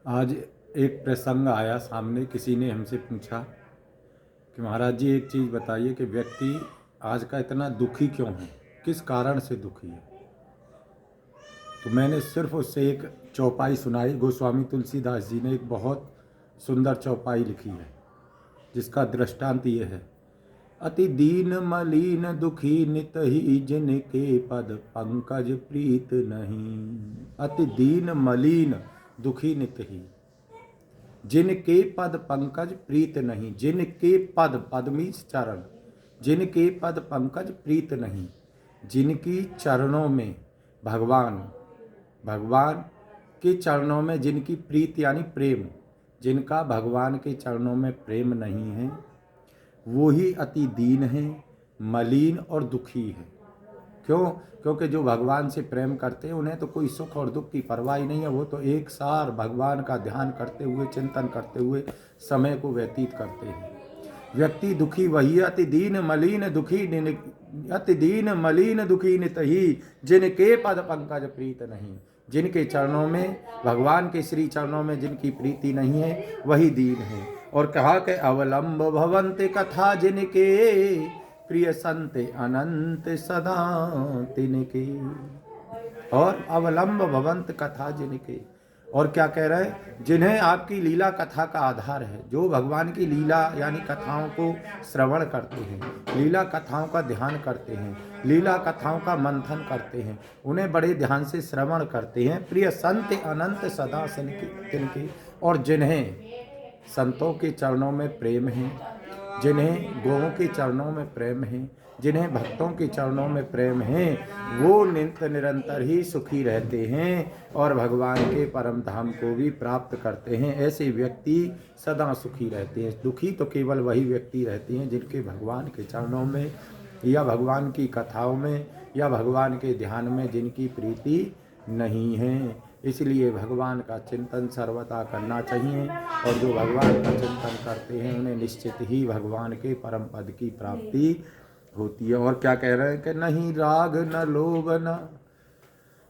आज एक प्रसंग आया सामने। किसी ने हमसे पूछा कि महाराज जी एक चीज़ बताइए कि व्यक्ति आज का इतना दुखी क्यों है, किस कारण से दुखी है। तो मैंने सिर्फ उससे एक चौपाई सुनाई। गोस्वामी तुलसीदास जी ने एक बहुत सुंदर चौपाई लिखी है जिसका दृष्टांत ये है। अति दीन मलिन दुखी नित ही जिनके पद पंकज प्रीत नहीं। अति दीन मलिन दुखी नित ही जिनके पद पंकज प्रीत नहीं। जिनके पद, पद मीन्स चरण, जिनके पद पंकज प्रीत नहीं, जिनकी चरणों में भगवान के चरणों में जिनकी प्रीत यानी प्रेम, जिनका भगवान के चरणों में प्रेम नहीं है वो ही अति दीन है, मलिन और दुखी है। क्यों? क्योंकि जो भगवान से प्रेम करते हैं उन्हें तो कोई सुख और दुख की परवाह ही नहीं है। वो तो एक सार भगवान का ध्यान करते हुए, चिंतन करते हुए समय को व्यतीत करते हैं। व्यक्ति दुखी वही अति दीन मलिन दुखी, अति दीन मलिन दुखी नित ही जिनके पद पंकज प्रीत नहीं। जिनके चरणों में, भगवान के श्री चरणों में जिनकी प्रीति नहीं है वही दीन है। और कहा कि अवलंब भवंत कथा जिनके, प्रिय संत अनंत सदा तिनके। और अवलंब भवंत कथा जिनके, और क्या कह रहे हैं? जिन्हें आपकी लीला कथा का आधार है, जो भगवान की लीला यानी कथाओं को श्रवण करते हैं, लीला कथाओं का ध्यान करते हैं, लीला कथाओं का मंथन करते हैं, उन्हें बड़े ध्यान से श्रवण करते हैं। प्रिय संत अनंत सदा तिनके। और जिन्हें संतों के चरणों में प्रेम है, जिन्हें गौओं के चरणों में प्रेम है, जिन्हें भक्तों के चरणों में प्रेम है, वो नित्य निरंतर ही सुखी रहते हैं और भगवान के परम धाम को भी प्राप्त करते हैं। ऐसे व्यक्ति सदा सुखी रहते हैं। दुखी तो केवल वही व्यक्ति रहते हैं जिनके भगवान के चरणों में या भगवान की कथाओं में या भगवान के ध्यान में जिनकी प्रीति नहीं है। इसलिए भगवान का चिंतन सर्वदा करना चाहिए और जो भगवान का चिंतन करते हैं उन्हें निश्चित ही भगवान के परम पद की प्राप्ति होती है। और क्या कह रहे हैं कि नहीं राग न लोभ न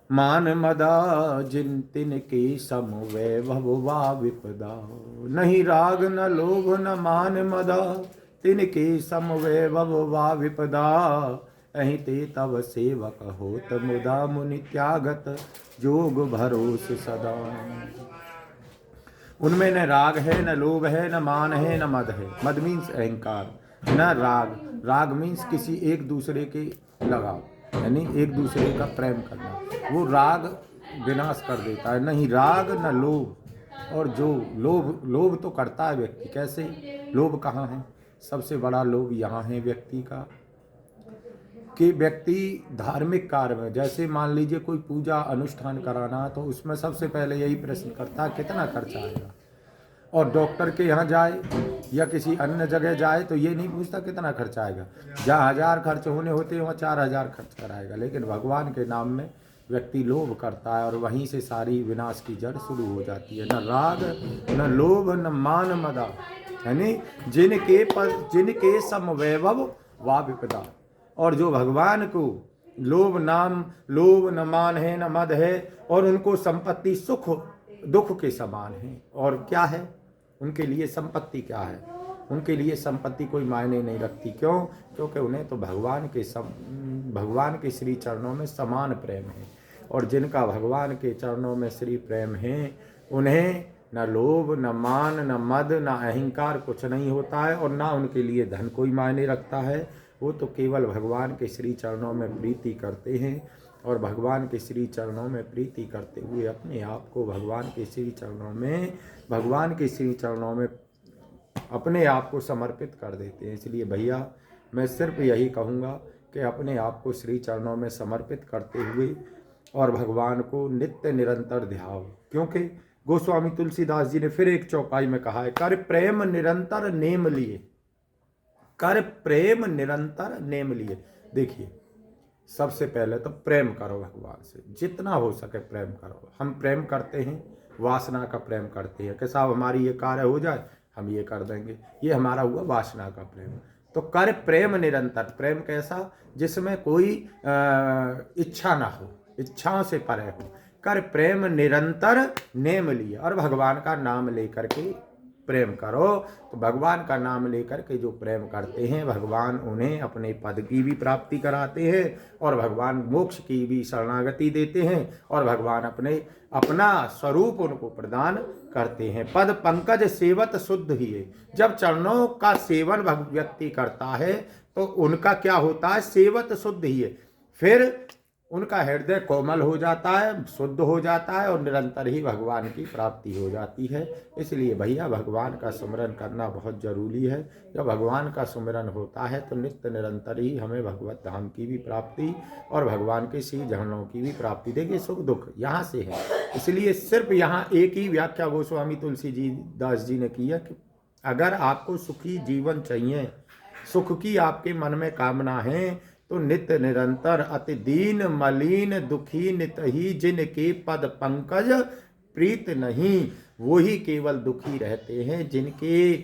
मान मदा जिन तिन के सम वैभव वा विपदा। नहीं राग न लोभ न मान मदा तिन के सम वैभव वा विपदा। अहि ते तव सेवक होत मुदा मुनि त्यागत जोग भरोस सदा। उनमें न राग है, न लोभ है, न मान है, न मद है। मद मीन्स अहंकार। न राग, राग मीन्स किसी एक दूसरे के लगाव, यानी एक दूसरे का प्रेम करना, वो राग विनाश कर देता है। नहीं राग न लोभ। और जो लोभ तो करता है व्यक्ति। कैसे? लोभ कहाँ है? सबसे बड़ा लोभ यहाँ है व्यक्ति का कि व्यक्ति धार्मिक कार्य में, जैसे मान लीजिए कोई पूजा अनुष्ठान कराना, तो उसमें सबसे पहले यही प्रश्न करता है कितना खर्चा आएगा। और डॉक्टर के यहाँ जाए या किसी अन्य जगह जाए तो ये नहीं पूछता कितना खर्चा आएगा। जहाँ 1000 खर्च होने होते हैं वहाँ 4000 खर्च कराएगा। लेकिन भगवान के नाम में व्यक्ति लोभ करता है और वहीं से सारी विनाश की जड़ शुरू हो जाती है। न राग न लोभ न मान मदा, यानी जिनके सम वैभव वा विपदा। और जो भगवान को लोभ न मान है, न मद है, और उनको संपत्ति सुख दुख के समान है। और क्या है उनके लिए संपत्ति? क्या है उनके लिए? संपत्ति कोई मायने नहीं रखती। क्यों? क्योंकि उन्हें तो भगवान के श्री चरणों में समान प्रेम है। और जिनका भगवान के चरणों में श्री प्रेम है उन्हें न लोभ न मान न मद न अहंकार कुछ नहीं होता है। और ना उनके लिए धन कोई मायने रखता है। वो तो केवल भगवान के श्री चरणों में प्रीति करते हैं और भगवान के श्री चरणों में प्रीति करते हुए अपने आप को भगवान के श्री चरणों में अपने आप को समर्पित कर देते हैं। इसलिए भैया मैं सिर्फ यही कहूँगा कि अपने आप को श्री चरणों में समर्पित करते हुए और भगवान को नित्य निरंतर ध्याओ। क्योंकि गोस्वामी तुलसीदास जी ने फिर एक चौपाई में कहा है, कर प्रेम निरंतर नेम लिए। कर प्रेम निरंतर नेम लिए। देखिए सबसे पहले तो प्रेम करो भगवान से, जितना हो सके प्रेम करो। हम प्रेम करते हैं, वासना का प्रेम करते हैं कि साहब हमारी ये कार्य हो जाए हम ये कर देंगे, ये हमारा हुआ वासना का प्रेम। तो कर प्रेम निरंतर। प्रेम कैसा? जिसमें कोई इच्छा ना हो, इच्छाओं से परे हो। कर प्रेम निरंतर नेम लिया। और भगवान का नाम लेकर के प्रेम करो। तो भगवान का नाम लेकर के जो प्रेम करते हैं, भगवान उन्हें अपने पद की भी प्राप्ति कराते हैं और भगवान मोक्ष की भी शरणागति देते हैं और भगवान अपना स्वरूप उनको प्रदान करते हैं। पद पंकज सेवत शुद्ध ही है। जब चरणों का सेवन व्यक्ति करता है तो उनका क्या होता है, सेवत शुद्ध ही है। फिर उनका हृदय कोमल हो जाता है, शुद्ध हो जाता है और निरंतर ही भगवान की प्राप्ति हो जाती है। इसलिए भैया भगवान का सुमिरन करना बहुत जरूरी है। जब भगवान का सुमिरन होता है तो नित्य निरंतर ही हमें भगवत धाम की भी प्राप्ति और भगवान के श्री चरणों की भी प्राप्ति। देखिए सुख दुख यहाँ से है। इसलिए सिर्फ यहाँ एक ही व्याख्या गोस्वामी तुलसी दास जी ने की है कि अगर आपको सुखी जीवन चाहिए, सुख की आपके मन में कामना है, तो नित्य निरंतर अति दीन मलिन दुखी नित ही जिनके पद पंकज प्रीत नहीं, वो ही केवल दुखी रहते हैं जिनके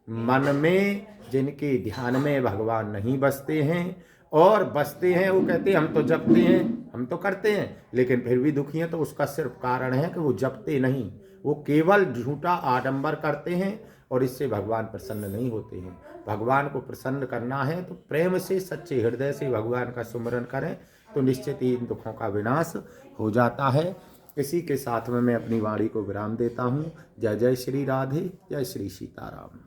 मन में, जिनके ध्यान में भगवान नहीं बसते हैं। और बसते हैं, वो कहते हैं हम तो जपते हैं, हम तो करते हैं, लेकिन फिर भी दुखी हैं। तो उसका सिर्फ कारण है कि वो जपते नहीं, वो केवल झूठा आडंबर करते हैं और इससे भगवान प्रसन्न नहीं होते हैं। भगवान को प्रसन्न करना है तो प्रेम से, सच्चे हृदय से भगवान का सुमिरन करें तो निश्चित ही इन दुखों का विनाश हो जाता है। इसी के साथ में मैं अपनी वाणी को विराम देता हूँ। जय जय श्री राधे, जय श्री सीताराम।